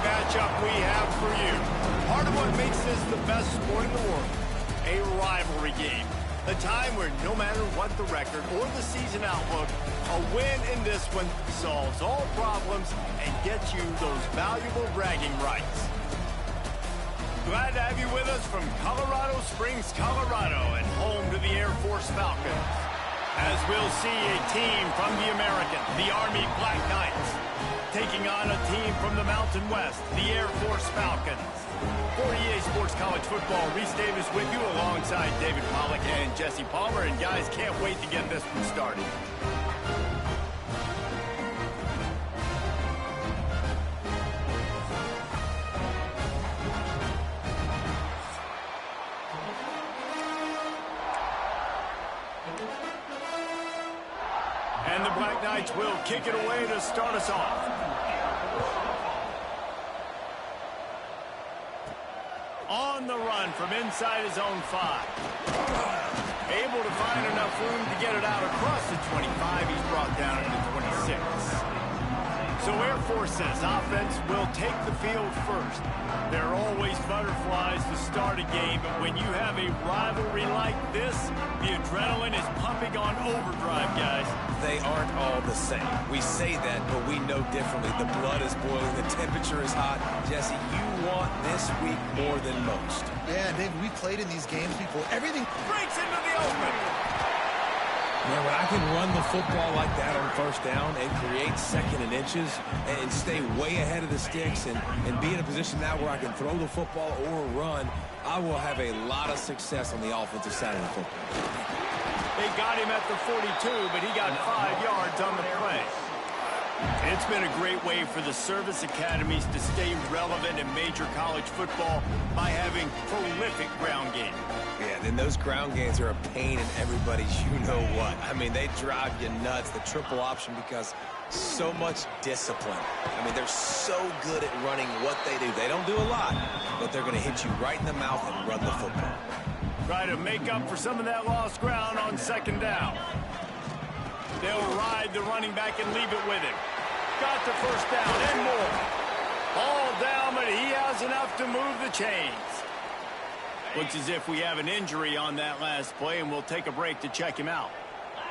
matchup we have for you. Part of what makes this the best sport in the world, a rivalry game. A time where no matter what the record or the season outlook, a win in this one solves all problems and gets you those valuable bragging rights. Glad to have you with us from Colorado Springs, Colorado, and home to the Air Force Falcons. As we'll see a team from the American, the Army Black Knights, taking on a team from the Mountain West, the Air Force Falcons. For EA Sports College Football, Reese Davis with you alongside David Pollack and Jesse Palmer. And guys, can't wait to get this one started. And the Black Knights will kick it away to start us off. On the run from inside his own 5. Able to find enough room to get it out across the 25. He's brought down at the 26. So Air Force's offense will take the field first. There are always butterflies to start a game, but when you have a rivalry like this, the adrenaline is pumping on overdrive, guys. They aren't all the same. We say that, but we know differently. The blood is boiling. The temperature is hot. Jesse, you want this week more than most. Yeah, Dave, we played in these games before. Everything breaks into the open. Yeah, when I can run the football like that on first down and create second and inches and stay way ahead of the sticks and be in a position now where I can throw the football or run, I will have a lot of success on the offensive side of the football. They got him at the 42, but he got 5 yards on the play. It's been a great way for the service academies to stay relevant in major college football by having prolific ground game. Yeah, and those ground games are a pain in everybody's you-know-what. I mean, they drive you nuts, the triple option, because so much discipline. I mean, they're so good at running what they do. They don't do a lot, but they're going to hit you right in the mouth and run the football. Try to make up for some of that lost ground on second down. They'll ride the running back and leave it with him. Got the first down and more. All down, but he has enough to move the chains. Looks as if we have an injury on that last play, and we'll take a break to check him out.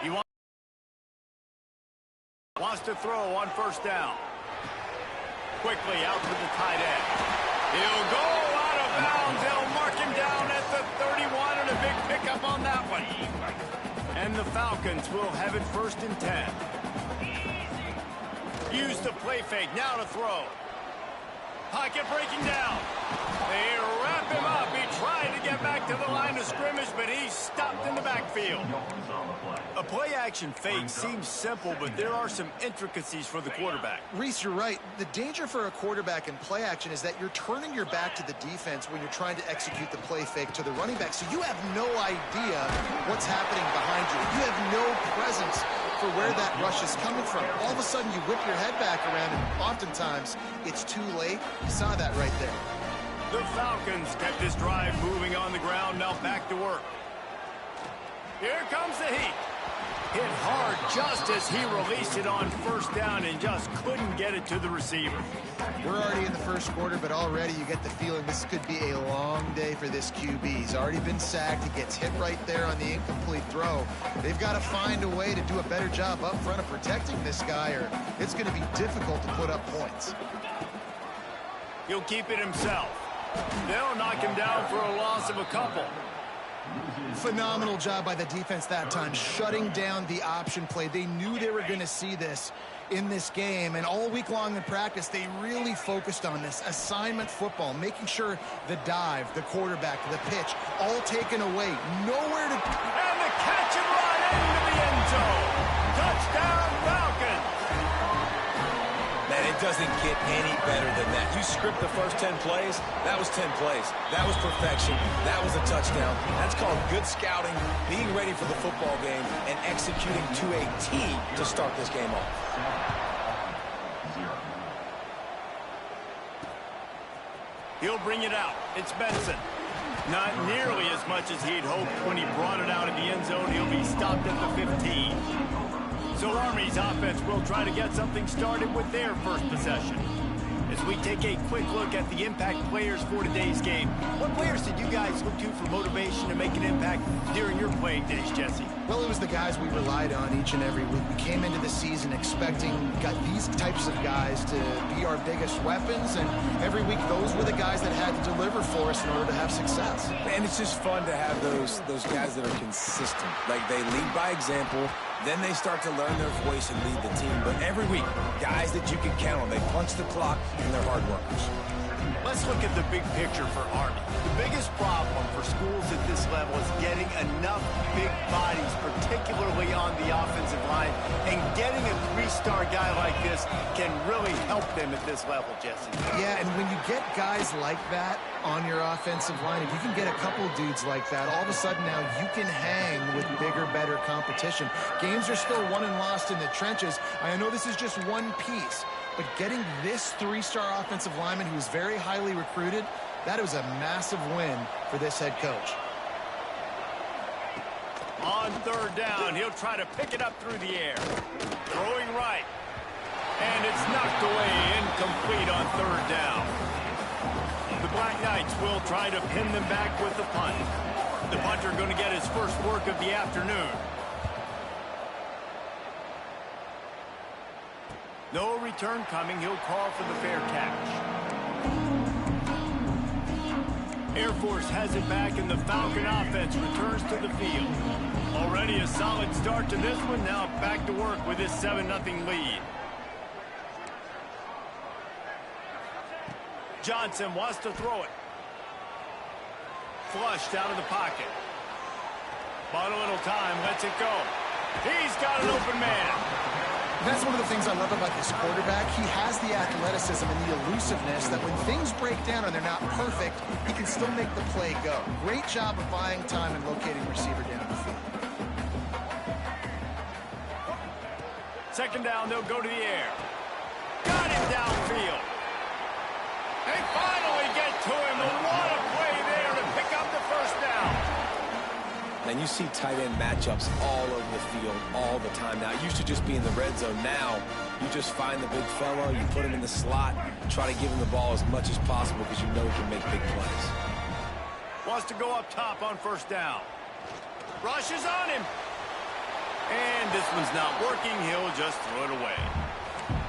He wants to throw on first down. Quickly out to the tight end. He'll go out of bounds. They'll mark him down at the 31, and a big pickup on that one. And the Falcons will have it first and 10. Use the play fake, now to throw. Pocket breaking down. They wrap him up. He tried to get back to the line of scrimmage, but he's stopped in the backfield. A play-action fake seems simple, but there are some intricacies for the quarterback. Reese, you're right. The danger for a quarterback in play action is that you're turning your back to the defense when you're trying to execute the play fake to the running back. So you have no idea what's happening behind you. You have no presence for where that rush is coming from. All of a sudden, you whip your head back around, and oftentimes it's too late. You saw that right there. The Falcons kept this drive moving on the ground. Now back to work. Here comes the heat. Hit hard just as he released it on first down and just couldn't get it to the receiver. We're already in the first quarter, but already you get the feeling this could be a long day for this QB. He's already been sacked. He gets hit right there on the incomplete throw. They've got to find a way to do a better job up front of protecting this guy, or it's going to be difficult to put up points. He'll keep it himself. They'll knock him down for a loss of a couple. Phenomenal job by the defense that time, shutting down the option play. They knew they were going to see this in this game, and all week long in practice, they really focused on this assignment football, making sure the dive, the quarterback, the pitch, all taken away. Nowhere to... And the catch and run into the end zone. Touchdown, Falcons. Man, it doesn't get any better than that. You script the first 10 plays, that was 10 plays. That was perfection. That was a touchdown. That's called good scouting, being ready for the football game, and executing to a T to start this game off. He'll bring it out. It's Benson. Not nearly as much as he'd hoped when he brought it out of the end zone. He'll be stopped at the 15. So Army's offense will try to get something started with their first possession. As we take a quick look at the impact players for today's game, what players did you guys look to for motivation to make an impact during your playing days, Jesse? Well, it was the guys we relied on each and every week. We came into the season expecting these types of guys to be our biggest weapons, and every week those were the guys that had to deliver for us in order to have success. And it's just fun to have those guys that are consistent. Like, they lead by example, then they start to learn their voice and lead the team. But every week, guys that you can count on, they punch the clock and they're hard workers. Let's look at the big picture for Army. The biggest problem for schools at this level is getting enough big bodies, particularly on the offensive line, and getting a three-star guy like this can really help them at this level, Jesse. Yeah, and when you get guys like that on your offensive line, if you can get a couple dudes like that, all of a sudden now you can hang with bigger, better competition. Games are still won and lost in the trenches. I know this is just one piece, but getting this three-star offensive lineman who is very highly recruited, that was a massive win for this head coach. On third down, he'll try to pick it up through the air. Throwing right. And it's knocked away, incomplete on third down. The Black Knights will try to pin them back with the punt. The punter going to get his first work of the afternoon. No return coming. He'll call for the fair catch. Air Force has it back, and the Falcon offense returns to the field. Already a solid start to this one. Now back to work with this 7-0 lead. Johnson wants to throw it. Flushed out of the pocket. Bought a little time, lets it go. He's got an open man. That's one of the things I love about this quarterback. He has the athleticism and the elusiveness that when things break down and they're not perfect, he can still make the play go. Great job of buying time and locating receiver down the field. Second down, they'll go to the air. Got him downfield. They finally get to him, and what a play there to pick up the first down. And you see tight end matchups all over the field all the time now. It used to just be in the red zone. Now you just find the big fella, you put him in the slot, try to give him the ball as much as possible because you know he can make big plays. Wants to go up top on first down. Rushes on him. And this one's not working. He'll just throw it away.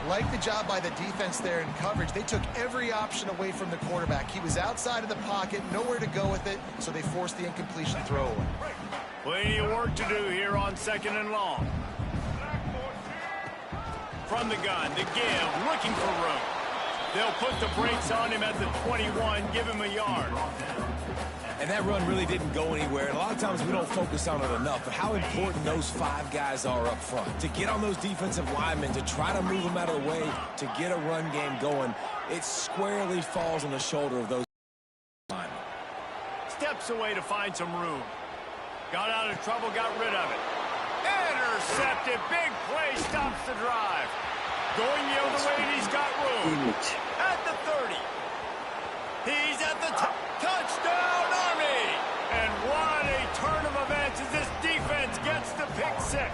Like the job by the defense there in coverage. They took every option away from the quarterback. He was outside of the pocket, nowhere to go with it, so they forced the incompletion throw away. Plenty of work to do here on second and long. From the gun, the give, looking for room. They'll put the brakes on him at the 21, give him a yard. And that run really didn't go anywhere. And a lot of times we don't focus on it enough, but how important those 5 guys are up front. To get on those defensive linemen, to try to move them out of the way, to get a run game going, it squarely falls on the shoulder of those linemen. Steps away to find some room. Got out of trouble, got rid of it. Intercepted, big play, stops the drive. Going the other way, and he's got room. At the 30. He's at the top. Touchdown, Army! And what a turn of events as this defense gets the pick 6.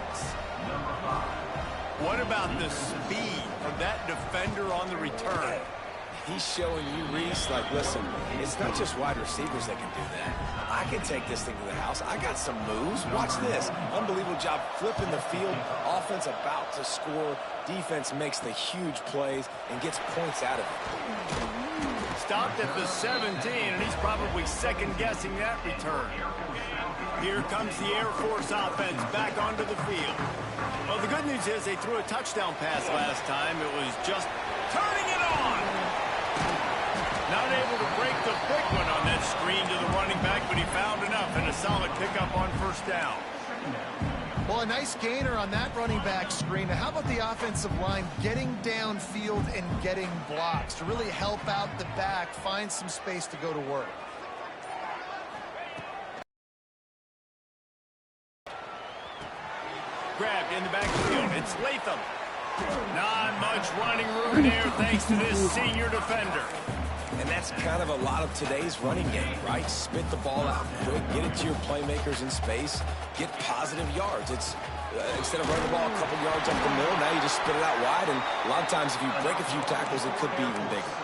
What about the speed of that defender on the return? He's showing you, Reese, like, listen, it's not just wide receivers that can do that. I can take this thing to the house. I got some moves. Watch this. Unbelievable job flipping the field. Offense about to score. Defense makes the huge plays and gets points out of it. Stopped at the 17, and he's probably second-guessing that return. Here comes the Air Force offense back onto the field. Well, the good news is they threw a touchdown pass last time. It was just turning it on. Not able to break the big one on that screen to the running back, but he found enough and a solid pickup on first down. Well, a nice gainer on that running back screen. Now, how about the offensive line getting downfield and getting blocks to really help out the back, find some space to go to work? Grabbed in the backfield. It's Latham. Not much running room there thanks to this senior defender. And that's kind of a lot of today's running game, right? Spit the ball out quick, get it to your playmakers in space, get positive yards. It's Instead of running the ball a couple yards up the middle, now you just spit it out wide, and a lot of times if you break a few tackles, it could be even bigger.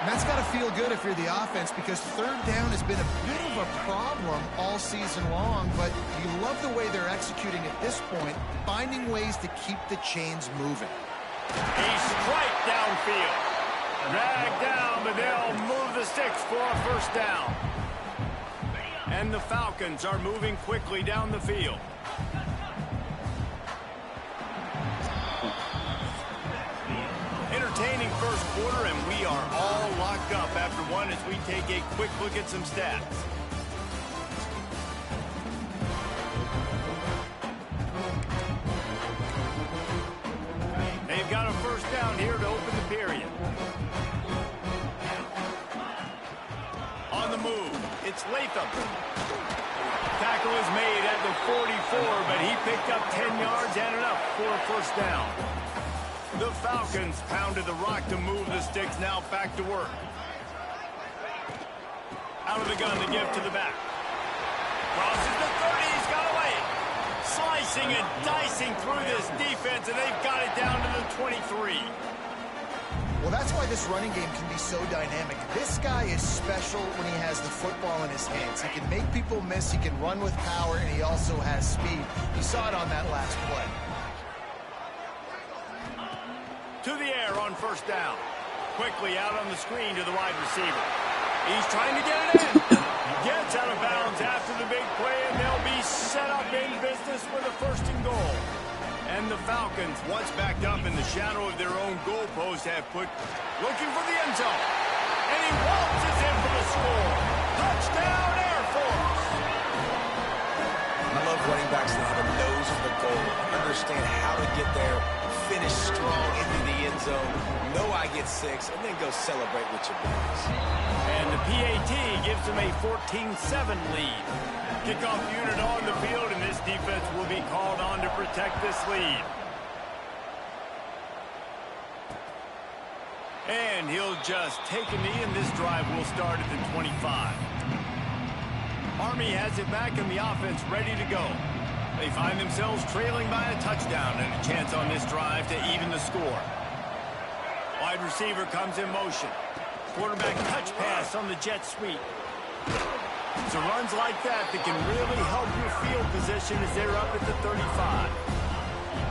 And that's got to feel good if you're the offense, because third down has been a bit of a problem all season long, but you love the way they're executing at this point, finding ways to keep the chains moving. A strike downfield. Drag down, but they'll move the sticks for a first down. And the Falcons are moving quickly down the field. Entertaining first quarter, and we are all locked up after one as we take a quick look at some stats. They've got a first down here to open the period. On the move, it's Latham. Tackle is made at the 44, but he picked up 10 yards and enough for a first down. The Falcons pounded the rock to move the sticks, now back to work. Out of the gun to give to the back. Crosses the 30, he's got away. Slicing and dicing through this defense, and they've got it down to the 23. Well, that's why this running game can be so dynamic. This guy is special when he has the football in his hands. He can make people miss, he can run with power, and he also has speed. You saw it on that last play. To the air on first down. Quickly out on the screen to the wide receiver. He's trying to get it in. Gets out of bounds after the big play, and they'll be set up in business with a first and goal. And the Falcons, once backed up in the shadow of their own goalpost, have put looking for the end zone. And he waltzes in for the score. Touchdown, Air Force. I love running backs that have a nose for the goal, understand how to get there, finish strong into the end zone, know I get 6, and then go celebrate with your boys. And the PAT gives them a 14-7 lead. Kickoff unit on the field, and this defense will be called on to protect this lead. And he'll just take a knee, and this drive will start at the 25. Army has it back, and the offense ready to go. They find themselves trailing by a touchdown and a chance on this drive to even the score. Wide receiver comes in motion. Quarterback touch pass on the jet sweep. So runs like that can really help your field position as they're up at the 35.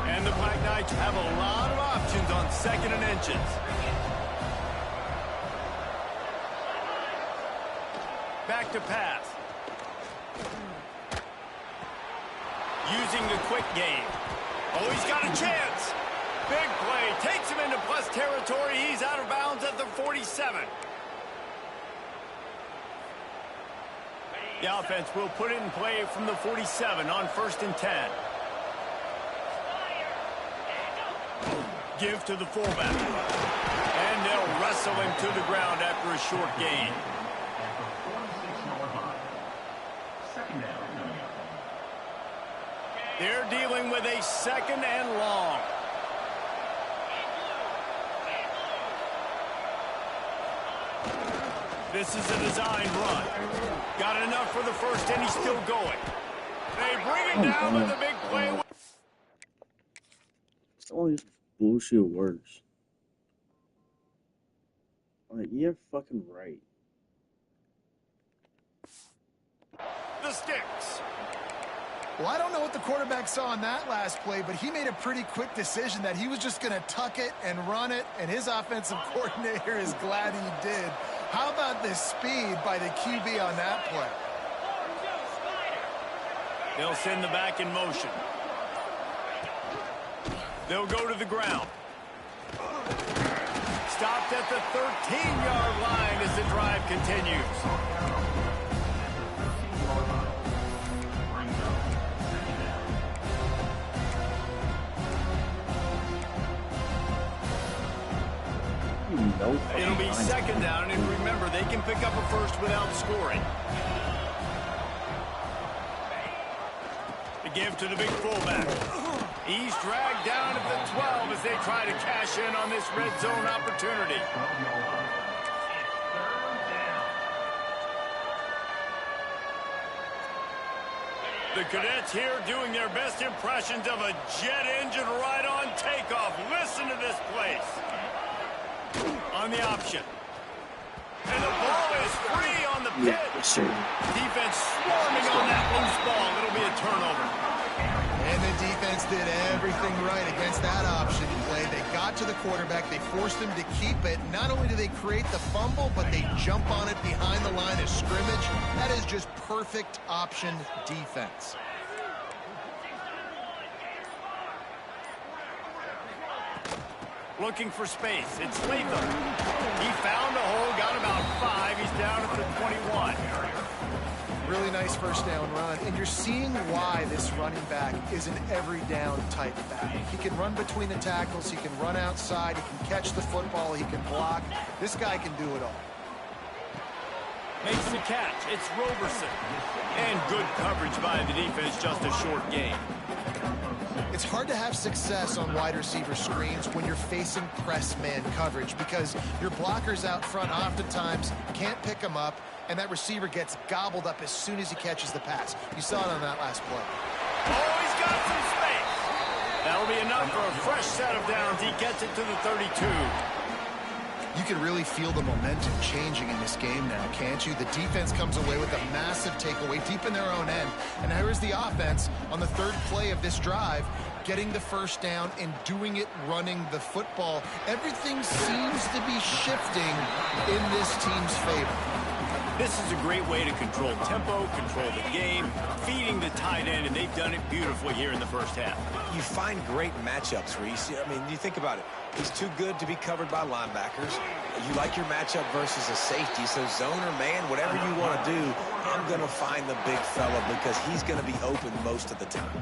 And the Black Knights have a lot of options on 2nd and inches. Back to pass. Using the quick game. Oh, he's got a chance. Big play. Takes him into plus territory. He's out of bounds at the 47. The offense will put it in play from the 47 on 1st and 10. Give to the fullback. And they'll wrestle him to the ground after a short gain. They're dealing with a 2nd and long. This is a designed run. Got enough for the first, and he's still going. They bring it down with the big play. It's all these bullshit words. Like, you're fucking right. The sticks. Well, I don't know what the quarterback saw on that last play, but he made a pretty quick decision that he was just going to tuck it and run it, and his offensive coordinator is glad he did. How about the speed by the QB on that play? They'll send the back in motion. They'll go to the ground. Stopped at the 13-yard line as the drive continues. It'll be 2nd down, and remember, they can pick up a first without scoring. The give to the big fullback. He's dragged down at the 12 as they try to cash in on this red zone opportunity. The cadets here doing their best impressions of a jet engine right on takeoff. Listen to this place. On the option. And the ball is free on the pitch. Yes, sir. Defense swarming on that loose ball. It'll be a turnover. And the defense did everything right against that option play. They got to the quarterback. They forced him to keep it. Not only do they create the fumble, but they jump on it behind the line of scrimmage. That is just perfect option defense. Looking for space. It's Latham. He found a hole, got about 5. He's down at the 21. Really nice first down run. And you're seeing why this running back is an every down type back. He can run between the tackles. He can run outside. He can catch the football. He can block. This guy can do it all. Makes the catch. It's Roberson. And good coverage by the defense. Just a short gain. It's hard to have success on wide receiver screens when you're facing press man coverage because your blockers out front oftentimes can't pick them up, and that receiver gets gobbled up as soon as he catches the pass. You saw it on that last play. Oh, he's got some space. That'll be enough for a fresh set of downs. He gets it to the 32. You can really feel the momentum changing in this game now, can't you? The defense comes away with a massive takeaway deep in their own end. And here is the offense on the third play of this drive, getting the first down and doing it running the football. Everything seems to be shifting in this team's favor. This is a great way to control tempo, control the game, feeding the tight end, and they've done it beautifully here in the first half. You find great matchups, Reese. I mean, you think about it. He's too good to be covered by linebackers. You like your matchup versus a safety, so zone or man, whatever you want to do, I'm going to find the big fella because he's going to be open most of the time.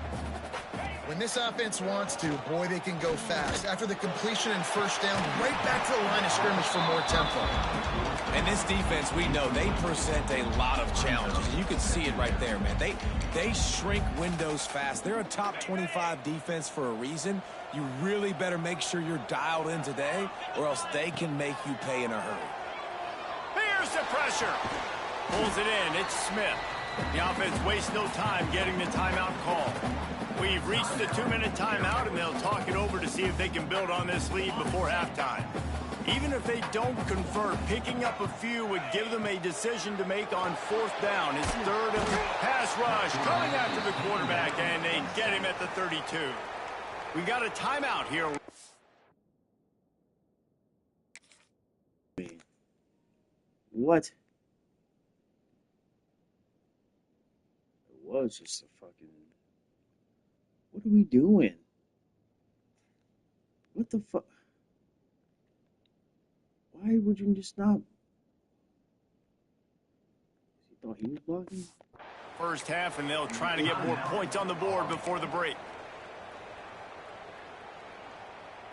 When this offense wants to, boy, they can go fast. After the completion and first down, right back to the line of scrimmage for more tempo. And this defense, we know, they present a lot of challenges. You can see it right there, man. They shrink windows fast. They're a top 25 defense for a reason. You really better make sure you're dialed in today, or else they can make you pay in a hurry. Here's the pressure. Pulls it in. It's Smith. The offense wastes no time getting the timeout call. We've reached the 2-minute timeout, and they'll talk it over to see if they can build on this lead before halftime. Even if they don't convert, picking up a few would give them a decision to make on fourth down. It's third and pass rush coming after the quarterback, and they get him at the 32. We got a timeout here. What? It was just a fucking... What are we doing? What the fuck? Why would you just stop? He thought he was blocking? First half, and they'll try to get more points on the board before the break.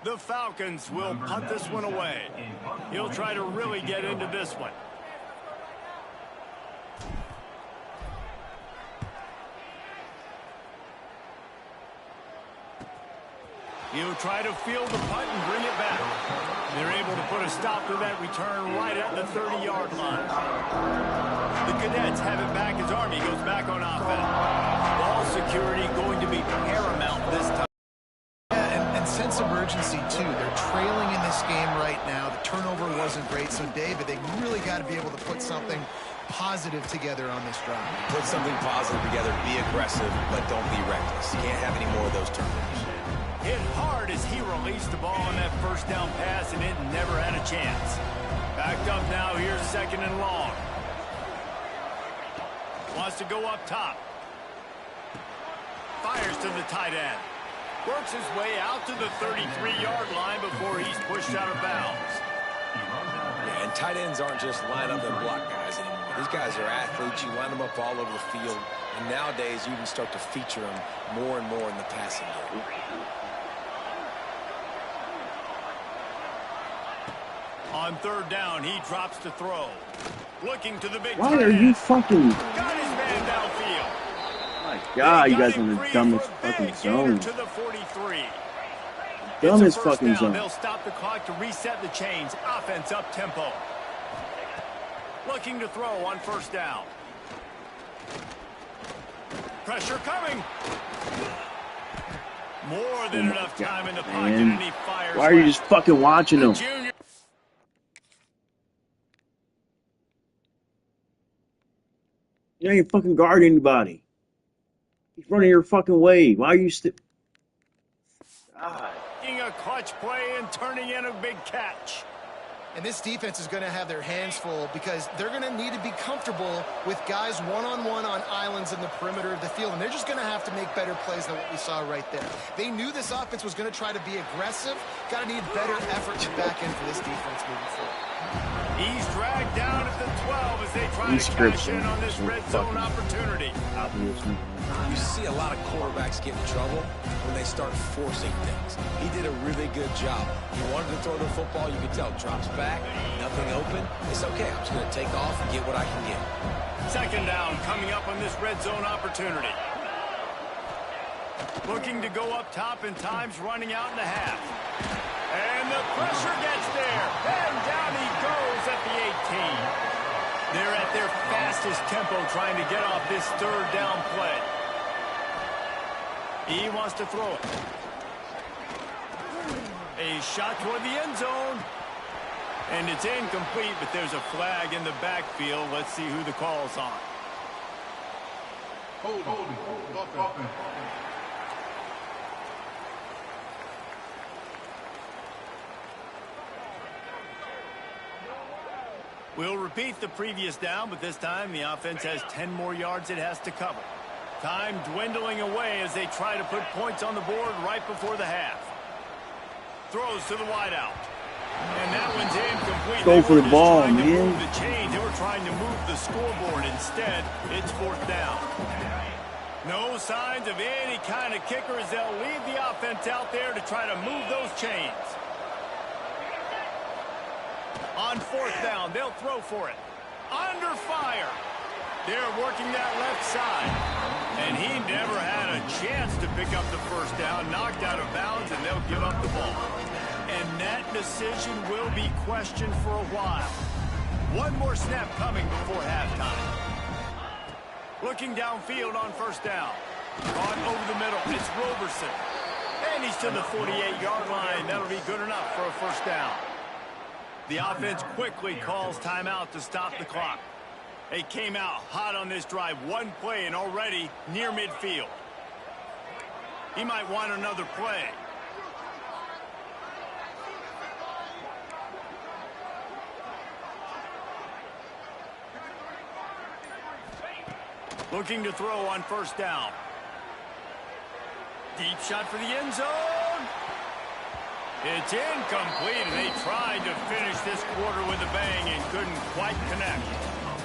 The Falcons will punt this one away. He'll try to really get into this one. He'll try to field the punt and bring it back. They're able to put a stop to that return right at the 30-yard line. The Cadets have it back as Army goes back on offense. Ball security going to be paramount this time. Yeah, and sense of urgency, too. They're trailing in this game right now. The turnover wasn't great, so, David, they really got to be able to put something positive together on this drive. Put something positive together, be aggressive, but don't be reckless. Can't have any more of those turnovers. Hit hard as he released the ball on that first down pass, and it never had a chance. Backed up now, here's second and long. Wants to go up top. Fires to the tight end. Works his way out to the 33-yard line before he's pushed out of bounds. Yeah, and tight ends aren't just line up and block guys anymore. These guys are athletes. You line them up all over the field. And nowadays, you can start to feature them more and more in the passing game. On third down, he drops to throw. Looking to the big Why are you fucking... Got his man downfield. My God, you guys are in the dumbest fucking zone. To the 43. Dumbest fucking down. zone. They'll stop the clock to reset the chains. Offense up tempo. Looking to throw on first down. Pressure coming. More than enough time in the pocket, man. and he fires. Why are you just fucking watching him? Junior. You ain't fucking guarding anybody. He's running your fucking way. Why are you still? God. Making a clutch play and turning in a big catch. And this defense is going to have their hands full because they're going to need to be comfortable with guys one-on-one on islands in the perimeter of the field. And they're just going to have to make better plays than what we saw right there. They knew this offense was going to try to be aggressive. Got to need better effort to back end for this defense moving forward. He's dragged down at the 12 as they try to cash in on this red zone opportunity. Obviously. You see a lot of quarterbacks get in trouble when they start forcing things. He did a really good job. He wanted to throw the football. You could tell. Drops back, nothing open. It's okay. I'm just going to take off and get what I can get. Second down coming up on this red zone opportunity. Looking to go up top, and time's running out in the half. And the pressure gets there. And down he goes at the 18. They're at their fastest tempo trying to get off this third down play. He wants to throw it. A shot toward the end zone. And it's incomplete, but there's a flag in the backfield. Let's see who the call's on. Hold. We'll repeat the previous down, but this time the offense has 10 more yards it has to cover. Time dwindling away as they try to put points on the board right before the half. Throws to the wideout. And that one's incomplete. Go for the ball, man. They were trying to move the scoreboard. Instead, it's fourth down. No signs of any kind of kicker as they'll leave the offense out there to try to move those chains. On fourth down, they'll throw for it. Under fire. They're working that left side. And he never had a chance to pick up the first down. Knocked out of bounds, and they'll give up the ball. And that decision will be questioned for a while. One more snap coming before halftime. Looking downfield on first down. Caught over the middle. It's Roberson. And he's to the 48-yard line. That'll be good enough for a first down. The offense quickly calls timeout to stop the clock. They came out hot on this drive. One play and already near midfield. He might want another play. Looking to throw on first down. Deep shot for the end zone. It's incomplete, and they tried to finish this quarter with a bang and couldn't quite connect.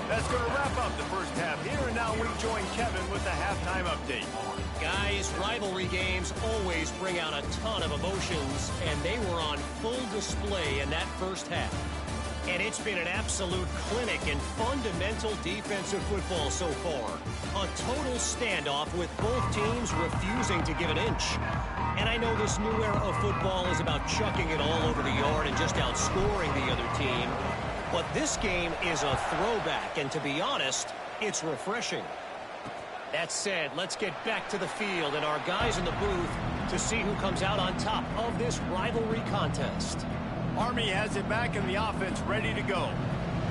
That's going to wrap up the first half here, and now we join Kevin with the halftime update. Guys, rivalry games always bring out a ton of emotions, and they were on full display in that first half. And it's been an absolute clinic in fundamental defensive football so far. A total standoff with both teams refusing to give an inch. And I know this new era of football is about chucking it all over the yard and just outscoring the other team. But this game is a throwback, and to be honest, it's refreshing. That said, let's get back to the field and our guys in the booth to see who comes out on top of this rivalry contest. Army has it back in the offense ready to go.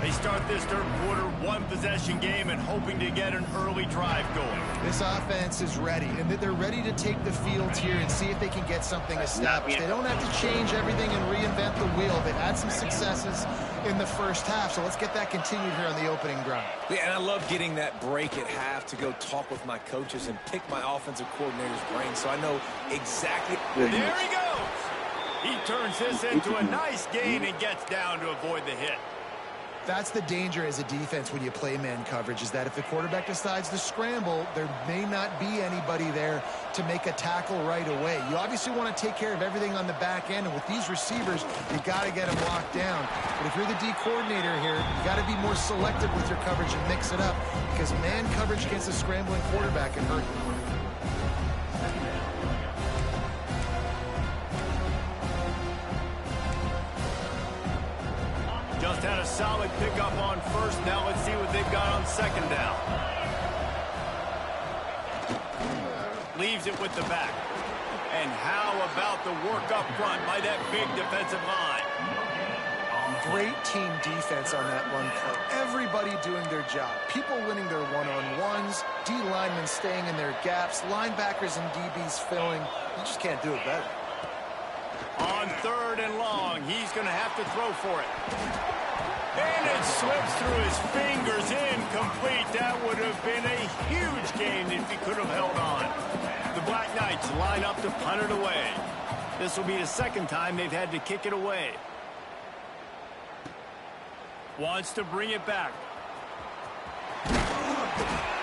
They start this third quarter one-possession game and hoping to get an early drive going. This offense is ready, and they're ready to take the field here and see if they can get something established. They don't have to change everything and reinvent the wheel. They've had some successes in the first half, so let's get that continued here on the opening drive. Yeah, and I love getting that break at half to go talk with my coaches and pick my offensive coordinator's brain so I know exactly. There he goes. He turns this into a nice gain and gets down to avoid the hit. That's the danger as a defense when you play man coverage, is that if the quarterback decides to scramble, there may not be anybody there to make a tackle right away. You obviously want to take care of everything on the back end, and with these receivers, you got to get them locked down. But if you're the D coordinator here, you got to be more selective with your coverage and mix it up, because man coverage against a scrambling quarterback can hurt you. Just had a solid pickup on first. Now let's see what they've got on second down. Leaves it with the back. And how about the work up front by that big defensive line? Great team defense on that run play. Everybody doing their job. People winning their one-on-ones, D linemen staying in their gaps, linebackers and DBs filling. You just can't do it better. On 3rd and long, he's going to have to throw for it. And it slips through his fingers, incomplete. That would have been a huge gain if he could have held on. The Black Knights line up to punt it away. This will be the second time they've had to kick it away. Wants to bring it back.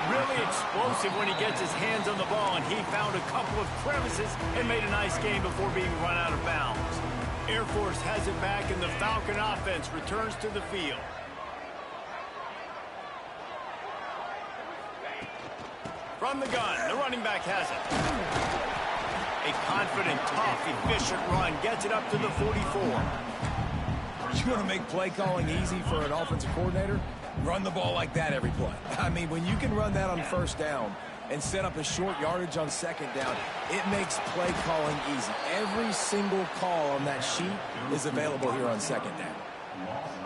Really explosive when he gets his hands on the ball, and he found a couple of crevices and made a nice game before being run out of bounds. Air Force has it back, and the Falcon offense returns to the field. From the gun, the running back has it. A confident, tough, efficient run gets it up to the 44. You want to make play calling easy for an offensive coordinator? Run the ball like that every play. I mean, when you can run that on 1st down and set up a short yardage on 2nd down, it makes play calling easy. Every single call on that sheet is available here on 2nd down.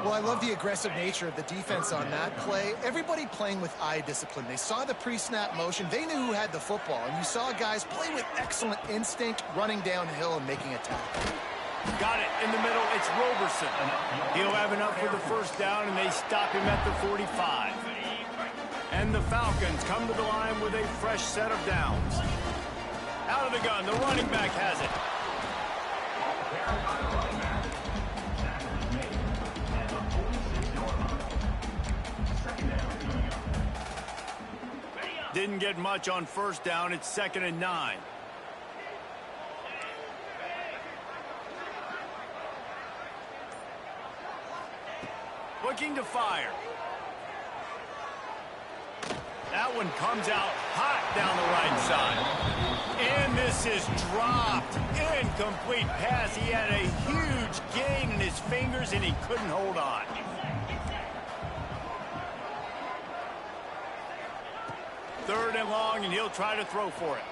Well, I love the aggressive nature of the defense on that play. Everybody playing with eye discipline. They saw the pre-snap motion. They knew who had the football. And you saw guys play with excellent instinct, running downhill and making a tackle. Got it in the middle. It's Roberson. He'll have enough for the 1st down, and they stop him at the 45. And the Falcons come to the line with a fresh set of downs. Out of the gun, the running back has it. Didn't get much on 1st down. It's 2nd and 9. Looking to fire. That one comes out hot down the right side. And this is dropped. Incomplete pass. He had a huge gain in his fingers, and he couldn't hold on. Third and long, and he'll try to throw for it.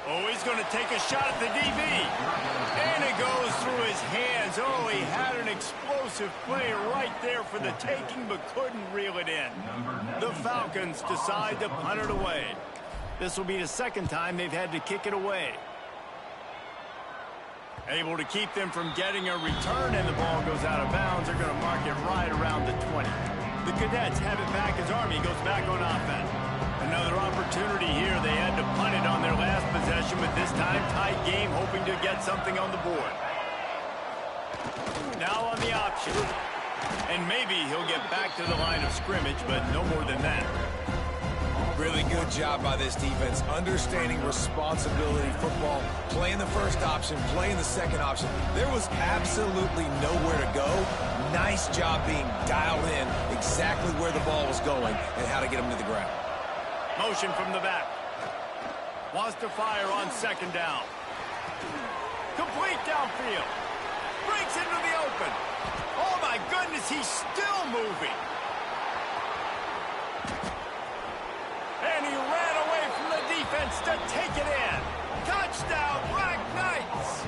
Oh, he's going to take a shot at the DB. And it goes through his hands. Oh, he had an explosive play right there for the taking, but couldn't reel it in. The Falcons decide to punt it away. This will be the 2nd time they've had to kick it away. Able to keep them from getting a return, and the ball goes out of bounds. They're going to mark it right around the 20. The Cadets have it back as Army goes back on offense. Another opportunity here. They had to punt it on their last possession, but this time tight game, hoping to get something on the board. Now on the option. And maybe he'll get back to the line of scrimmage, but no more than that. Really good job by this defense, understanding responsibility football, playing the 1st option, playing the 2nd option. There was absolutely nowhere to go. Nice job being dialed in exactly where the ball was going and how to get him to the ground. Motion from the back. Wants to fire on 2nd down. Complete downfield. Breaks into the open. Oh my goodness, he's still moving. And he ran away from the defense to take it in. Touchdown, Black Knights.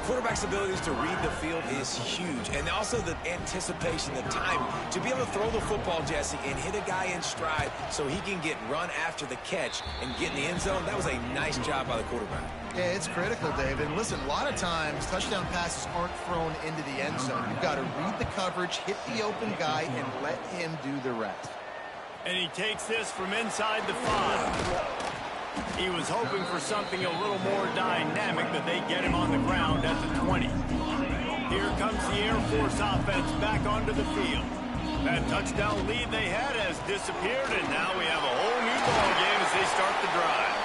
Quarterback's abilities to read the field is huge, and also the anticipation, the time to be able to throw the football, Jesse, and hit a guy in stride so he can get run after the catch and get in the end zone. That was a nice job by the quarterback. Yeah, it's critical, David. And listen, a lot of times touchdown passes aren't thrown into the end zone. You've got to read the coverage, hit the open guy, and let him do the rest. And he takes this from inside the 5. He was hoping for something a little more dynamic, but they get him on the ground at the 20. Here comes the Air Force offense back onto the field. That touchdown lead they had has disappeared, and now we have a whole new ball game as they start the drive.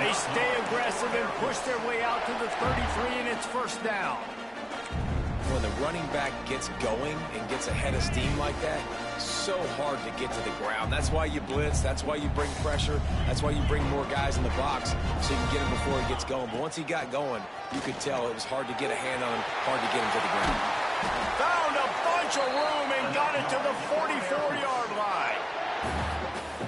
They stay aggressive and push their way out to the 33, and it's 1st down. When the running back gets going and gets ahead of steam like that, so hard to get to the ground. That's why you blitz. That's why you bring pressure. That's why you bring more guys in the box so you can get him before he gets going. But once he got going, you could tell it was hard to get a hand on him, hard to get him to the ground. Found a bunch of room and got it to the 44-yard line.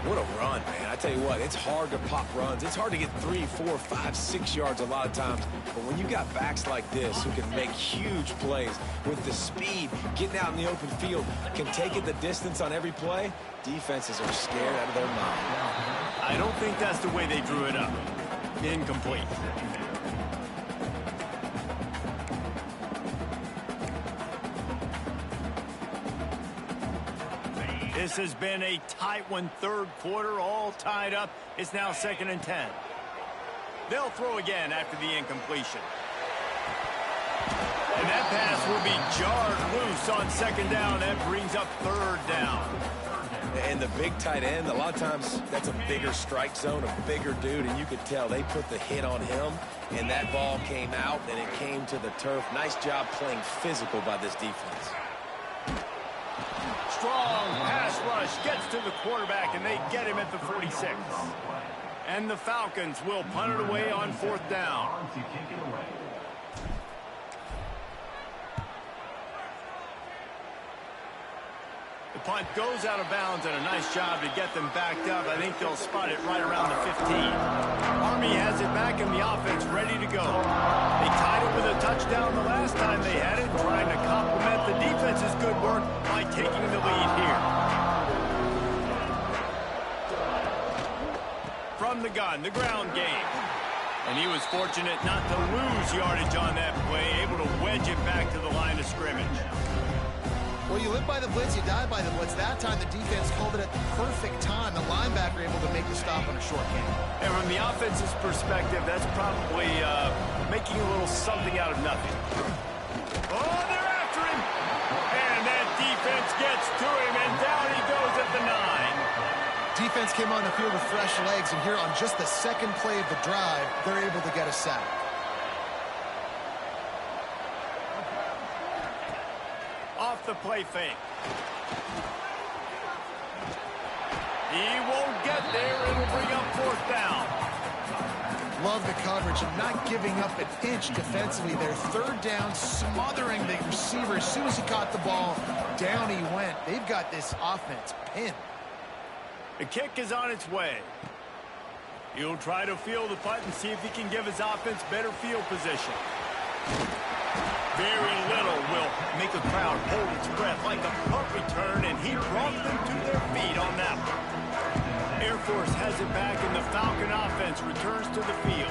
What a run, man. I tell you what, it's hard to pop runs. It's hard to get 3, 4, 5, 6 yards a lot of times. But when you got backs like this who can make huge plays with the speed, getting out in the open field, can take it the distance on every play, defenses are scared out of their mind. I don't think that's the way they drew it up. Incomplete. This has been a tight one, third quarter, all tied up. It's now 2nd and 10. They'll throw again after the incompletion. And that pass will be jarred loose on 2nd down. That brings up 3rd down. And the big tight end, a lot of times that's a bigger strike zone, a bigger dude, and you could tell they put the hit on him, and that ball came out, and it came to the turf. Nice job playing physical by this defense. Strong pass rush gets to the quarterback, and they get him at the 46. And the Falcons will punt it away on 4th down. The punt goes out of bounds, and a nice job to get them backed up. I think they'll spot it right around the 15. Army has it back in the offense, ready to go. They tied it with a touchdown the last time they had it, trying to complement the defense's good work by taking the lead here. From the gun, the ground game. And he was fortunate not to lose yardage on that play, able to wedge it back to the line of scrimmage. Well, you live by the blitz, you die by the blitz. That time the defense called it at the perfect time. The linebacker able to make the stop on a short game. And from the offense's perspective, that's probably making a little something out of nothing. Oh, they're after him! And that defense gets to him, and down he goes at the 9. Defense came on the field with fresh legs, and here on just the 2nd play of the drive, they're able to get a sack. Off the play fake. He won't get there. It'll bring up 4th down. Love the coverage and not giving up an inch defensively there. 3rd down, smothering the receiver. As soon as he caught the ball, down he went. They've got this offense pinned. The kick is on its way. He'll try to field the punt and see if he can give his offense better field position. Very little will make a crowd hold its breath like a punt return, and he brought them to their feet on that one. Air Force has it back, and the Falcon offense returns to the field.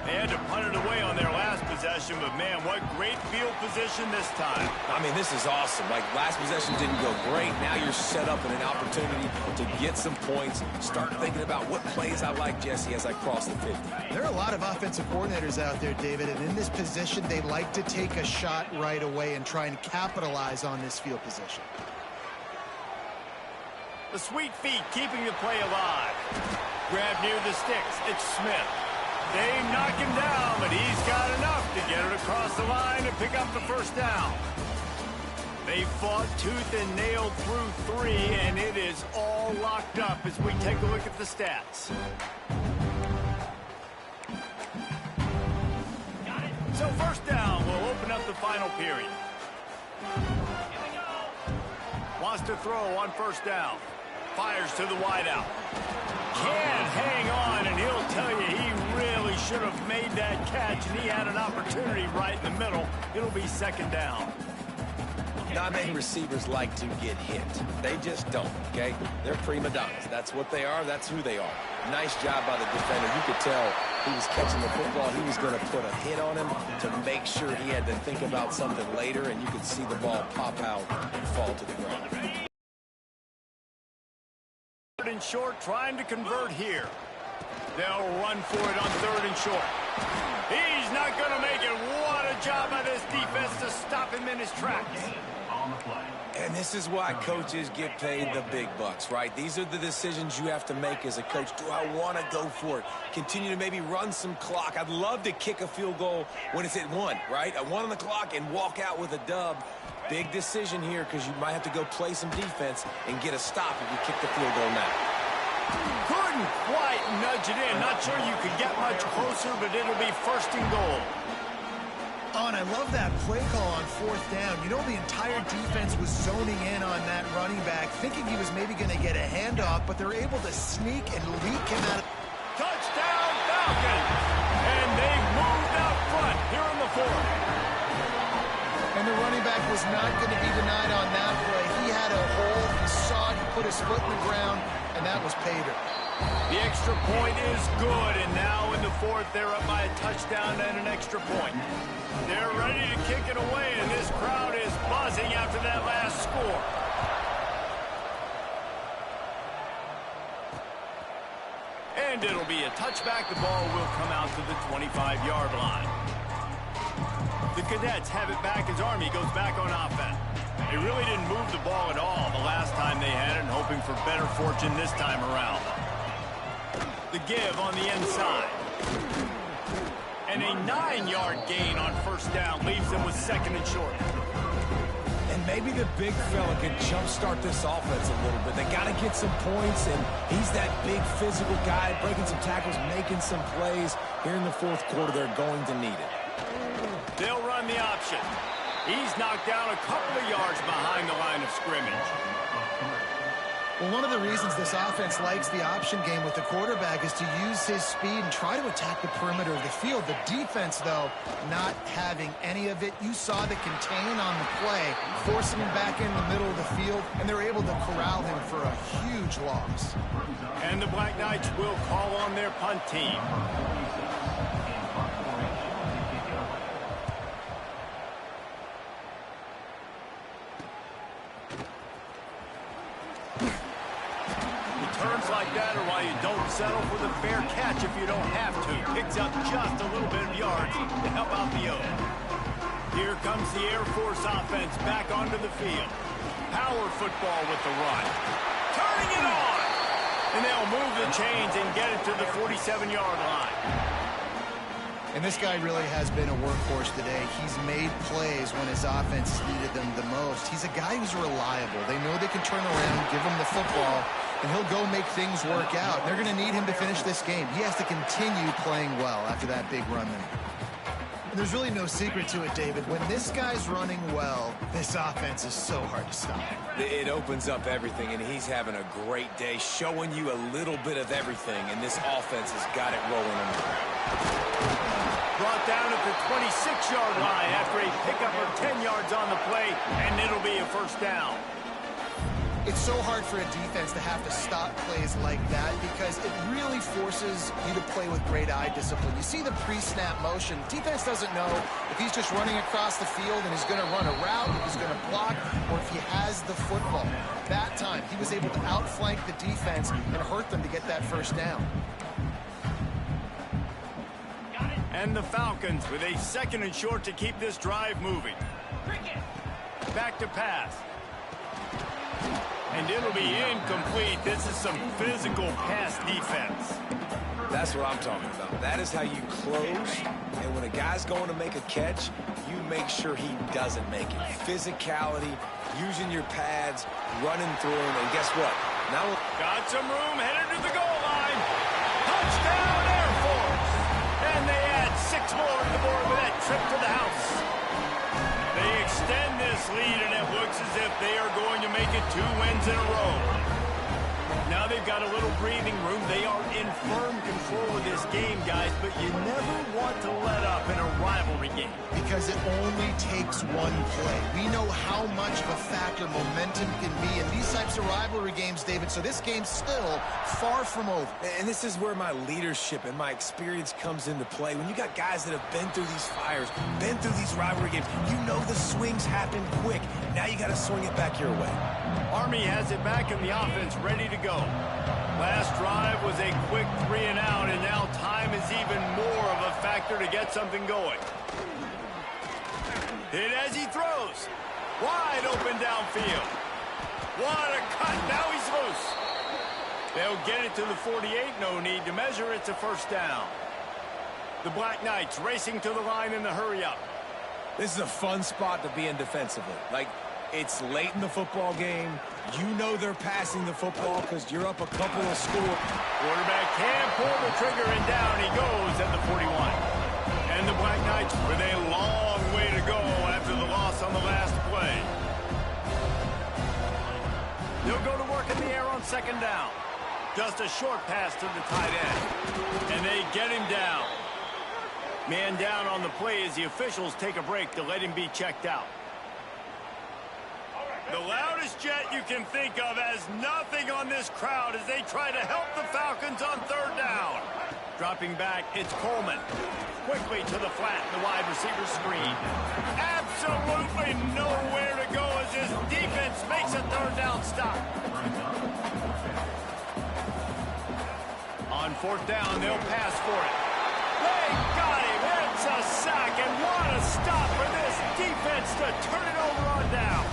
They had to punt it away on their last possession, but man, what great field position this time. I mean, this is awesome. Like, last possession didn't go great. Now you're set up in an opportunity to get some points. Start thinking about what plays I like, Jesse, as I cross the 50. There are a lot of offensive coordinators out there, David, and in this position, they like to take a shot right away and try and capitalize on this field position. The sweet feet keeping the play alive. Grab near the sticks. It's Smith. They knock him down, but he's got enough to get it across the line and pick up the 1st down. They fought tooth and nail through 3, and it is all locked up as we take a look at the stats. So 1st down will open up the final period. Wants to throw on 1st down. Fires to the wideout. Can't hang on, and he'll tell you he really should have made that catch, and he had an opportunity right in the middle. It'll be 2nd down. Not many receivers like to get hit. They just don't, okay? They're prima donnas. That's what they are. That's who they are. Nice job by the defender. You could tell he was catching the football. He was going to put a hit on him to make sure he had to think about something later, and you could see the ball pop out and fall to the ground. And short, trying to convert here. They'll run for it on 3rd and short. He's not going to make it. What a job by this defense to stop him in his tracks. And this is why coaches get paid the big bucks, right? These are the decisions you have to make as a coach. Do I want to go for it? Continue to maybe run some clock. I'd love to kick a field goal when it's at 1, right? At 1 on the clock and walk out with a dub. Big decision here because you might have to go play some defense and get a stop if you kick the field goal now. Couldn't quite nudge it in. Not sure you could get much closer, but it'll be 1st and goal. On Ron, I love that play call on fourth down. You know, the entire defense was zoning in on that running back, thinking he was maybe going to get a handoff, but they're able to sneak and leak him out. Touchdown, Falcons! And they moved out front here in the fourth. And the running back was not going to be denied on that play. He had a hole, he saw it, he put his foot in the ground, and that was pay dirt. The extra point is good, and now in the fourth, they're up by a touchdown and an extra point. They're ready to kick it away, and this crowd is buzzing after that last score. And it'll be a touchback. The ball will come out to the 25-yard line. The Cadets have it back as Army goes back on offense. They really didn't move the ball at all the last time they had it, and hoping for better fortune this time around. The give on the inside. And a 9-yard gain on first down leaves them with second and short. And maybe the big fella can jumpstart this offense a little bit. They got to get some points, and he's that big physical guy, breaking some tackles, making some plays. Here in the fourth quarter, they're going to need it. They'll run the option. He's knocked down a couple of yards behind the line of scrimmage. Well, one of the reasons this offense likes the option game with the quarterback is to use his speed and try to attack the perimeter of the field. The defense, though, not having any of it. You saw the contain on the play, forcing him back in the middle of the field, and they're able to corral him for a huge loss. And the Black Knights will call on their punt team. Turns like that are why you don't settle for the fair catch if you don't have to. Picks up just a little bit of yards to help out the O. Here comes the Air Force offense back onto the field. Power football with the run. Turning it on! And they'll move the chains and get it to the 47-yard line. And this guy really has been a workhorse today. He's made plays when his offense needed them the most. He's a guy who's reliable. They know they can turn around, give him the football, and he'll go make things work out. They're going to need him to finish this game. He has to continue playing well after that big run there. And there's really no secret to it, David. When this guy's running well, this offense is so hard to stop. It opens up everything, and he's having a great day, showing you a little bit of everything, and this offense has got it rolling on the ground. Brought down at the 26-yard line after a pickup of 10 yards on the play, and it'll be a first down. It's so hard for a defense to have to stop plays like that because it really forces you to play with great eye discipline. You see the pre-snap motion. Defense doesn't know if he's just running across the field and he's going to run a route, if he's going to block, or if he has the football. That time, he was able to outflank the defense and hurt them to get that first down. And the Falcons with a second and short to keep this drive moving. Back to pass. And it'll be incomplete. This is some physical pass defense. That's what I'm talking about. That is how you close. And when a guy's going to make a catch, you make sure he doesn't make it. Physicality, using your pads, running through him. And guess what? Now got some room headed to the goal line. Touchdown, Air Force. And they add 6 more to the board with that trip to the house. They extend this lead, and it looks as if they are going to make it 2 wins in a row. Now they've got a little breathing room. They are in firm control of this game, guys, but you never want to let up in a rivalry game. Because it only takes one play. We know how much of a factor momentum can be in these types of rivalry games, David, so this game's still far from over. And this is where my leadership and my experience comes into play. When you got guys that have been through these fires, been through these rivalry games, you know the swings happen quick. Now you got to swing it back your way. Army has it back in the offense, ready to go. Last drive was a quick 3 and out, and now time is even more of a factor to get something going. Hit as he throws. Wide open downfield. What a cut. Now he's loose. They'll get it to the 48. No need to measure. It's a first down. The Black Knights racing to the line in the hurry up. This is a fun spot to be in defensively. Like, it's late in the football game. You know they're passing the football because you're up a couple of scores. Quarterback can pull the trigger, and down he goes at the 41. And the Black Knights with a long way second down. Just a short pass to the tight end. And they get him down. Man down on the play as the officials take a break to let him be checked out. The loudest jet you can think of has nothing on this crowd as they try to help the Falcons on third down. Dropping back, it's Coleman. Quickly to the flat, the wide receiver screen. Absolutely nowhere to go as his defense makes a third down stop. On fourth down, they'll pass for it. They got him. It's a sack, and what a stop for this defense to turn it over on down.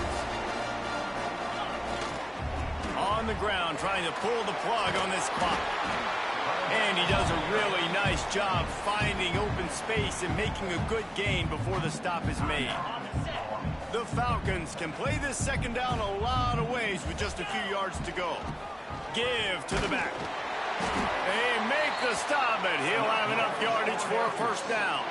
On the ground, trying to pull the plug on this clock. And he does a really nice job finding open space and making a good gain before the stop is made. The Falcons can play this second down a lot of ways with just a few yards to go. Give to the back. They make the stop, but he'll have enough yardage for a first down.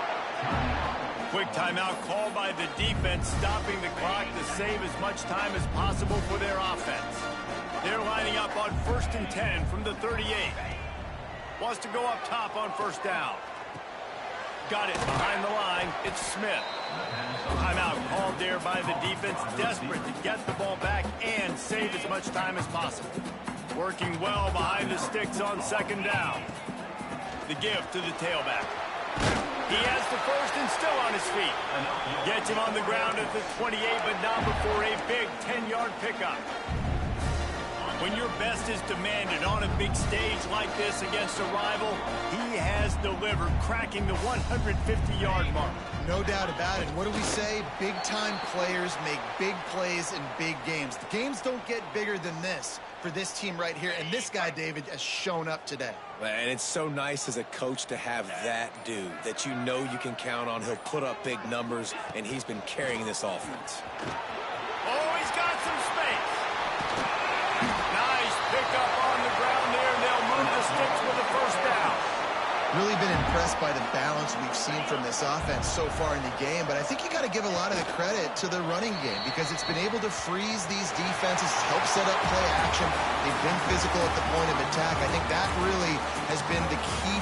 Quick timeout called by the defense, stopping the clock to save as much time as possible for their offense. They're lining up on 1st and 10 from the 38. Wants to go up top on first down. Got it behind the line. It's Smith. Timeout called there by the defense, desperate to get the ball back and save as much time as possible. Working well behind the sticks on second down. The give to the tailback. He has the first and still on his feet. Gets him on the ground at the 28, but not before a big 10-yard pickup. When your best is demanded on a big stage like this against a rival, he has delivered, cracking the 150-yard mark. No doubt about it. What do we say? Big-time players make big plays in big games. The games don't get bigger than this for this team right here, and this guy, David, has shown up today. And it's so nice as a coach to have that dude that you know you can count on. He'll put up big numbers, and he's been carrying this offense. Oh, he's got some space. Nice pickup on the ground there, and they'll move the sticks with a first down. Really been impressed by the balance we've seen from this offense so far in the game, but I think you got to give a lot of the credit to the running game because it's been able to freeze these defenses, help set up play action. They've been physical at the point of attack. I think that really has been the key